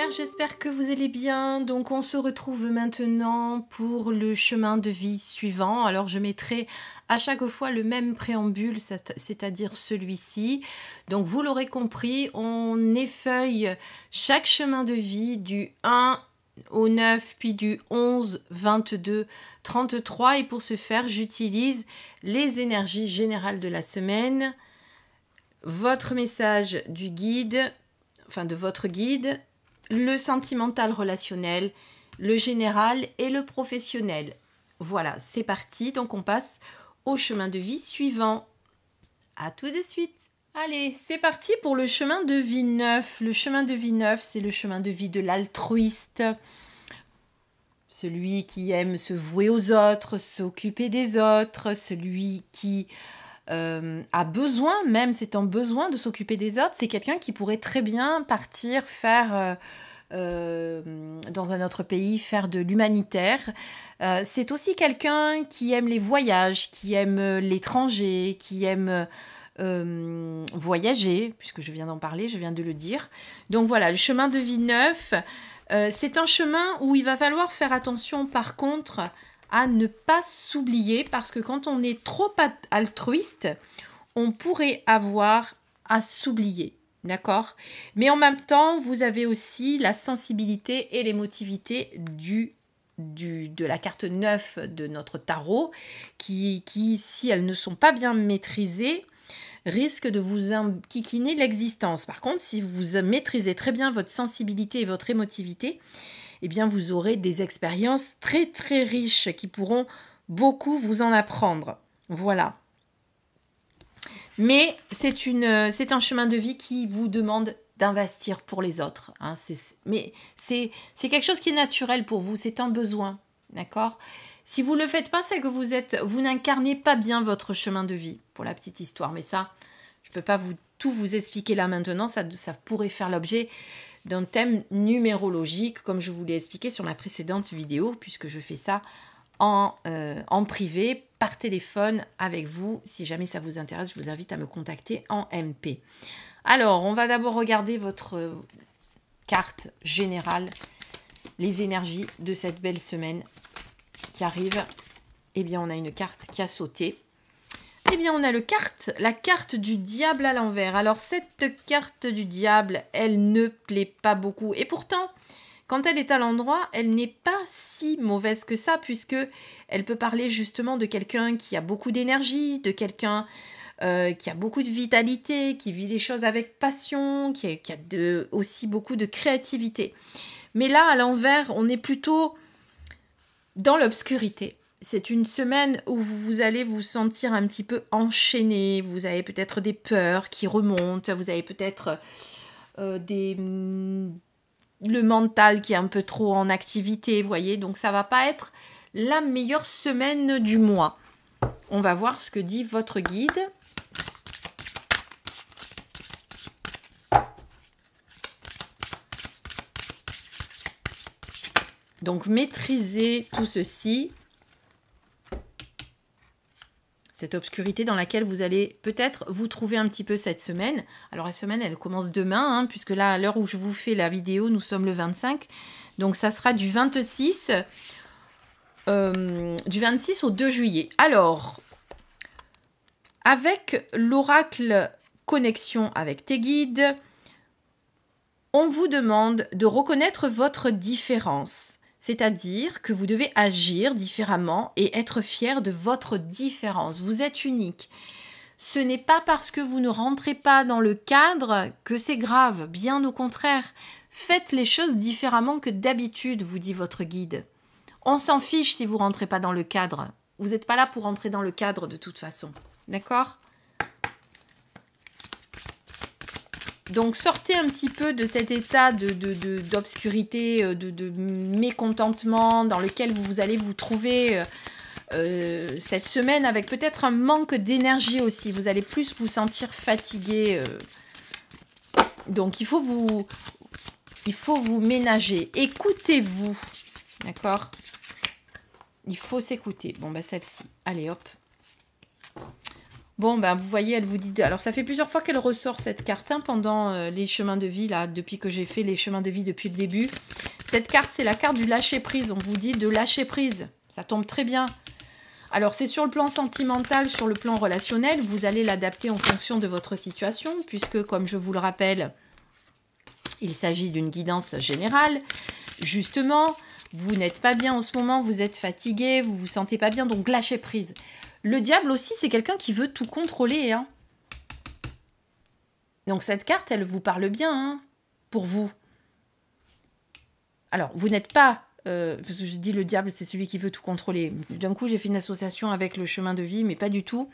lumière, j'espère que vous allez bien. Donc on se retrouve maintenant pour le chemin de vie suivant. Alors je mettrai à chaque fois le même préambule, c'est-à-dire celui-ci. Donc vous l'aurez compris, on effeuille chaque chemin de vie du 1 au 9, puis du 11, 22, 33. Et pour ce faire, j'utilise les énergies générales de la semaine, votre message du guide, enfin de votre guide, le sentimental relationnel, le général et le professionnel. Voilà, c'est parti. Donc on passe au chemin de vie suivant. À tout de suite. Allez, c'est parti pour le chemin de vie 9. Le chemin de vie 9, c'est le chemin de vie de l'altruiste. Celui qui aime se vouer aux autres, s'occuper des autres, celui qui a besoin, même c'est en besoin de s'occuper des autres. C'est quelqu'un qui pourrait très bien partir faire dans un autre pays, faire de l'humanitaire. C'est aussi quelqu'un qui aime les voyages, qui aime l'étranger, qui aime voyager, puisque je viens d'en parler, je viens de le dire. Donc voilà, le chemin de vie 9, c'est un chemin où il va falloir faire attention par contre à ne pas s'oublier, parce que quand on est trop altruiste, on pourrait avoir à s'oublier, d'accord? Mais en même temps, vous avez aussi la sensibilité et l'émotivité de la carte 9 de notre tarot, qui, si elles ne sont pas bien maîtrisées, risquent de vous enquiquiner l'existence. Par contre, si vous maîtrisez très bien votre sensibilité et votre émotivité, eh bien, vous aurez des expériences très, très riches qui pourront beaucoup vous en apprendre. Voilà. Mais c'est un chemin de vie qui vous demande d'investir pour les autres. Hein. Mais c'est quelque chose qui est naturel pour vous, c'est un besoin. D'accord ? Si vous ne le faites pas, c'est que vous n'incarnez pas bien votre chemin de vie, pour la petite histoire. Mais ça, je ne peux pas tout vous expliquer là maintenant, ça pourrait faire l'objet d'un thème numérologique, comme je vous l'ai expliqué sur ma précédente vidéo, puisque je fais ça en privé, par téléphone avec vous. Si jamais ça vous intéresse, je vous invite à me contacter en MP. Alors, on va d'abord regarder votre carte générale, les énergies de cette belle semaine qui arrive. Eh bien, on a une carte qui a sauté. Eh bien, on a la carte du diable à l'envers. Alors, cette carte du diable, elle ne plaît pas beaucoup. Et pourtant, quand elle est à l'endroit, elle n'est pas si mauvaise que ça, puisque elle peut parler justement de quelqu'un qui a beaucoup d'énergie, de quelqu'un qui a beaucoup de vitalité, qui vit les choses avec passion, qui a aussi beaucoup de créativité. Mais là, à l'envers, on est plutôt dans l'obscurité. C'est une semaine où vous allez vous sentir un petit peu enchaîné. Vous avez peut-être des peurs qui remontent. Vous avez peut-être le mental qui est un peu trop en activité, vous voyez. Donc, ça ne va pas être la meilleure semaine du mois. On va voir ce que dit votre guide. Donc, maîtrisez tout ceci. Cette obscurité dans laquelle vous allez peut-être vous trouver un petit peu cette semaine. Alors la semaine, elle commence demain, hein, puisque là, à l'heure où je vous fais la vidéo, nous sommes le 25. Donc ça sera du 26 au 2 juillet. Alors, avec l'oracle Connexion avec tes guides, on vous demande de reconnaître votre différence. C'est-à-dire que vous devez agir différemment et être fier de votre différence. Vous êtes unique. Ce n'est pas parce que vous ne rentrez pas dans le cadre que c'est grave. Bien au contraire. Faites les choses différemment que d'habitude, vous dit votre guide. On s'en fiche si vous ne rentrez pas dans le cadre. Vous n'êtes pas là pour rentrer dans le cadre de toute façon. D'accord ? Donc, sortez un petit peu de cet état d'obscurité, de mécontentement dans lequel vous allez vous trouver cette semaine, avec peut-être un manque d'énergie aussi. Vous allez plus vous sentir fatigué. Donc, il faut vous ménager. Écoutez-vous. D'accord ? Il faut s'écouter. Bon, bah celle-ci. Allez, hop. Bon, ben, vous voyez, elle vous dit... Alors, ça fait plusieurs fois qu'elle ressort cette carte hein, pendant les chemins de vie, là, depuis que j'ai fait les chemins de vie depuis le début. Cette carte, c'est la carte du lâcher-prise. On vous dit de lâcher prise. Ça tombe très bien. Alors, c'est sur le plan sentimental, sur le plan relationnel. Vous allez l'adapter en fonction de votre situation, puisque, comme je vous le rappelle, il s'agit d'une guidance générale. Justement, vous n'êtes pas bien en ce moment, vous êtes fatigué, vous vous sentez pas bien, donc lâchez prise. Le diable aussi, c'est quelqu'un qui veut tout contrôler. Hein. Donc cette carte, elle vous parle bien hein, pour vous. Alors, vous n'êtes pas... parce que je dis le diable, c'est celui qui veut tout contrôler. D'un coup, j'ai fait une association avec le chemin de vie, mais pas du tout.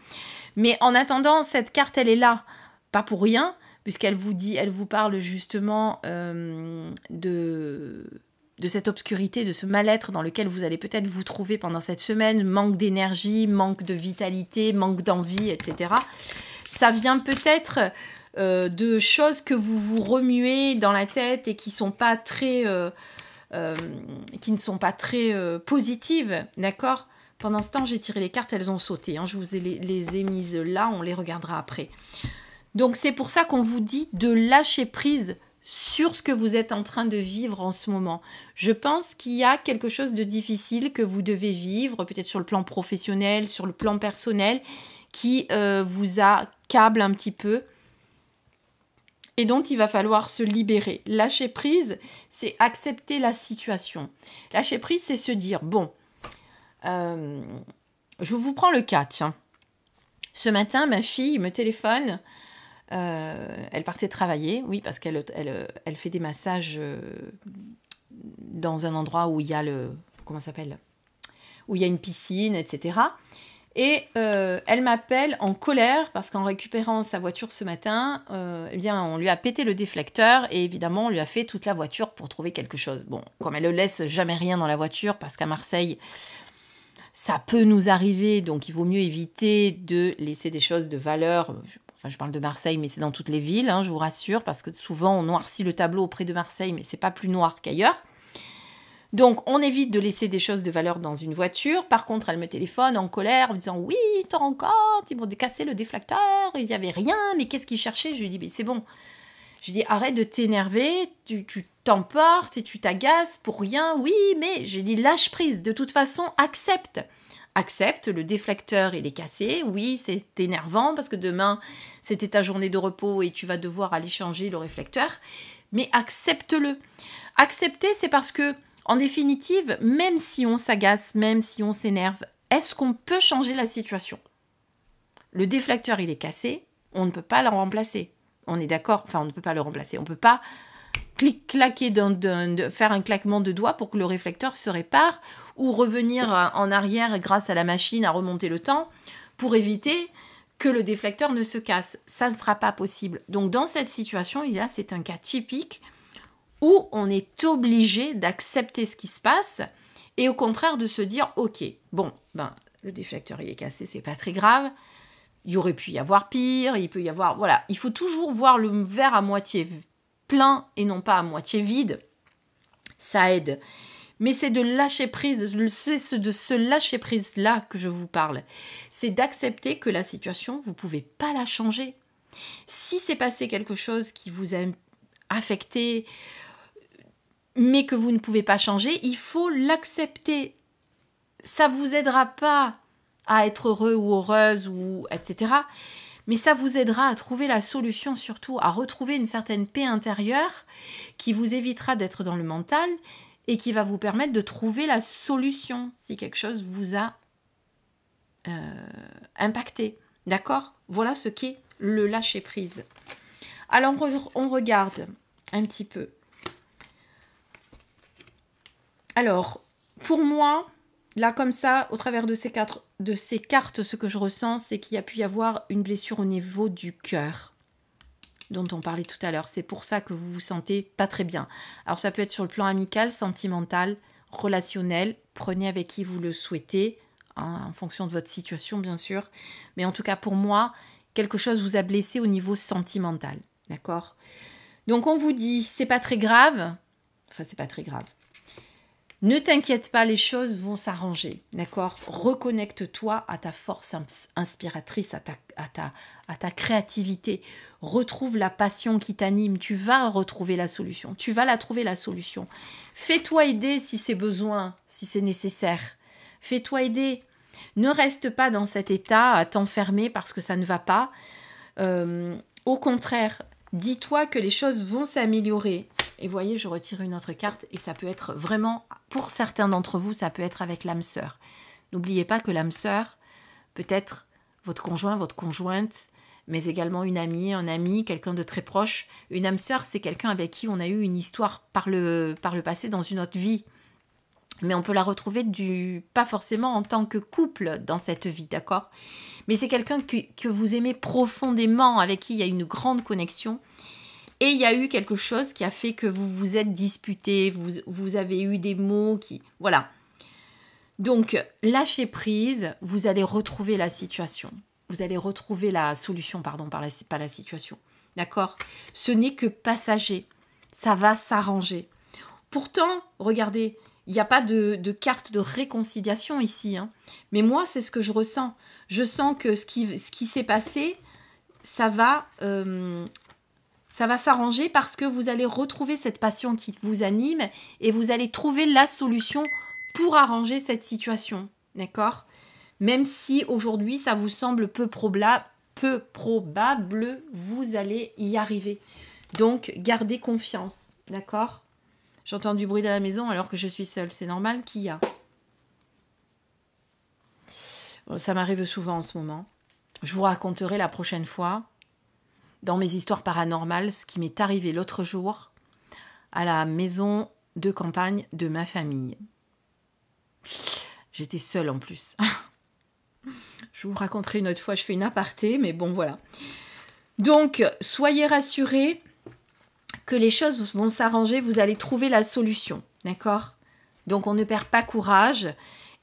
Mais en attendant, cette carte, elle est là. Pas pour rien, puisqu'elle vous dit, elle vous parle justement de cette obscurité, de ce mal-être dans lequel vous allez peut-être vous trouver pendant cette semaine, manque d'énergie, manque de vitalité, manque d'envie, etc. Ça vient peut-être de choses que vous vous remuez dans la tête et qui ne sont pas très positives, d'accord ? Pendant ce temps, j'ai tiré les cartes, elles ont sauté. Hein, je vous les ai mises là, on les regardera après. Donc, c'est pour ça qu'on vous dit de lâcher prise sur ce que vous êtes en train de vivre en ce moment. Je pense qu'il y a quelque chose de difficile que vous devez vivre, peut-être sur le plan professionnel, sur le plan personnel, qui vous accable un petit peu et dont il va falloir se libérer. Lâcher prise, c'est accepter la situation. Lâcher prise, c'est se dire, bon, je vous prends le cas, tiens. Ce matin, ma fille me téléphone. Elle partait travailler, oui, parce qu'elle fait des massages dans un endroit où il y a comment ça s'appelle ? Où il y a une piscine, etc. Et elle m'appelle en colère parce qu'en récupérant sa voiture ce matin, eh bien, on lui a pété le déflecteur et évidemment, on lui a fait toute la voiture pour trouver quelque chose. Bon, comme elle ne laisse jamais rien dans la voiture parce qu'à Marseille, ça peut nous arriver, donc il vaut mieux éviter de laisser des choses de valeur. Enfin, je parle de Marseille, mais c'est dans toutes les villes, hein, je vous rassure, parce que souvent, on noircit le tableau auprès de Marseille, mais c'est pas plus noir qu'ailleurs. Donc, on évite de laisser des choses de valeur dans une voiture. Par contre, elle me téléphone en colère, en me disant « Oui, tu te rends compte, ils m'ont cassé le déflecteur, il n'y avait rien, mais qu'est-ce qu'ils cherchaient ?» Je lui dis « Mais c'est bon. » Je lui dis « Arrête de t'énerver, tu t'emportes et tu t'agaces pour rien. Oui, mais... » J'ai dit « Lâche prise, de toute façon, accepte. » Accepte, le déflecteur il est cassé, oui c'est énervant parce que demain c'était ta journée de repos et tu vas devoir aller changer le réflecteur, mais accepte-le. Accepter c'est parce que en définitive, même si on s'agace, même si on s'énerve, est-ce qu'on peut changer la situation ? Le déflecteur il est cassé, on ne peut pas le remplacer, on est d'accord, enfin on ne peut pas le remplacer, on ne peut pas faire un claquement de doigts pour que le réflecteur se répare ou revenir en arrière grâce à la machine à remonter le temps pour éviter que le déflecteur ne se casse. Ça ne sera pas possible. Donc dans cette situation, là, c'est un cas typique où on est obligé d'accepter ce qui se passe et au contraire de se dire « Ok, bon, le déflecteur il est cassé, c'est pas très grave. Il y aurait pu y avoir pire, il peut y avoir... » Voilà, il faut toujours voir le verre à moitié plein et non pas à moitié vide, ça aide. Mais c'est de lâcher prise, c'est de ce lâcher prise-là que je vous parle. C'est d'accepter que la situation, vous ne pouvez pas la changer. Si c'est passé quelque chose qui vous a affecté, mais que vous ne pouvez pas changer, il faut l'accepter. Ça ne vous aidera pas à être heureux ou heureuse, ou etc., mais ça vous aidera à trouver la solution, surtout à retrouver une certaine paix intérieure qui vous évitera d'être dans le mental et qui va vous permettre de trouver la solution si quelque chose vous a impacté. D'accord ? Voilà ce qu'est le lâcher-prise. Alors, on regarde un petit peu. Alors, pour moi, là, comme ça, au travers de ces cartes, ce que je ressens, c'est qu'il y a pu y avoir une blessure au niveau du cœur, dont on parlait tout à l'heure. C'est pour ça que vous vous sentez pas très bien. Alors, ça peut être sur le plan amical, sentimental, relationnel. Prenez avec qui vous le souhaitez, hein, en fonction de votre situation, bien sûr. Mais en tout cas, pour moi, quelque chose vous a blessé au niveau sentimental. D'accord ? Donc, on vous dit, c'est pas très grave. Enfin, c'est pas très grave. Ne t'inquiète pas, les choses vont s'arranger, d'accord? Reconnecte-toi à ta force inspiratrice, à ta créativité. Retrouve la passion qui t'anime. Tu vas retrouver la solution. Tu vas la trouver, la solution. Fais-toi aider si c'est besoin, si c'est nécessaire. Fais-toi aider. Ne reste pas dans cet état à t'enfermer parce que ça ne va pas. Au contraire, dis-toi que les choses vont s'améliorer. Et voyez, je retire une autre carte et ça peut être vraiment, pour certains d'entre vous, ça peut être avec l'âme sœur. N'oubliez pas que l'âme sœur peut être votre conjoint, votre conjointe, mais également une amie, un ami, quelqu'un de très proche. Une âme sœur, c'est quelqu'un avec qui on a eu une histoire par le passé dans une autre vie. Mais on peut la retrouver pas forcément en tant que couple dans cette vie, d'accord? Mais c'est quelqu'un que vous aimez profondément, avec qui il y a une grande connexion. Et il y a eu quelque chose qui a fait que vous vous êtes disputés, vous avez eu des mots qui... Voilà. Donc, lâchez prise, vous allez retrouver la situation. Vous allez retrouver la solution, pardon, pas la situation. D'accord? Ce n'est que passager. Ça va s'arranger. Pourtant, regardez, il n'y a pas de carte de réconciliation ici. Hein. Mais moi, c'est ce que je ressens. Je sens que ce qui s'est passé, ça va s'arranger parce que vous allez retrouver cette passion qui vous anime et vous allez trouver la solution pour arranger cette situation. D'accord? Même si aujourd'hui, ça vous semble peu probable, vous allez y arriver. Donc, gardez confiance. D'accord? J'entends du bruit dans la maison alors que je suis seule. C'est normal qu'il y a. Ça m'arrive souvent en ce moment. Je vous raconterai la prochaine fois, dans mes histoires paranormales, ce qui m'est arrivé l'autre jour à la maison de campagne de ma famille. J'étais seule en plus. Je vous raconterai une autre fois, je fais une aparté, mais bon, voilà. Donc, soyez rassurés que les choses vont s'arranger, vous allez trouver la solution, d'accord? Donc, on ne perd pas courage.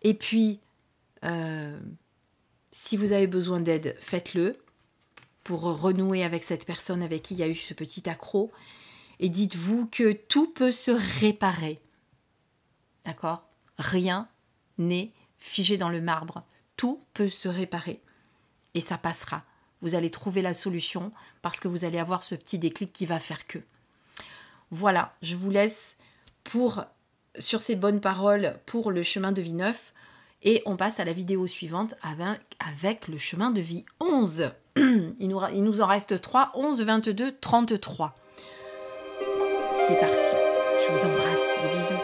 Et puis, si vous avez besoin d'aide, faites-le pour renouer avec cette personne avec qui il y a eu ce petit accroc. Et dites-vous que tout peut se réparer, d'accord? Rien n'est figé dans le marbre. Tout peut se réparer. Et ça passera. Vous allez trouver la solution parce que vous allez avoir ce petit déclic qui va faire que. Voilà, je vous laisse sur ces bonnes paroles pour le chemin de vie 9. Et on passe à la vidéo suivante avec le chemin de vie 11. Il nous en reste 3, 11, 22, 33. C'est parti. Je vous embrasse. Des bisous.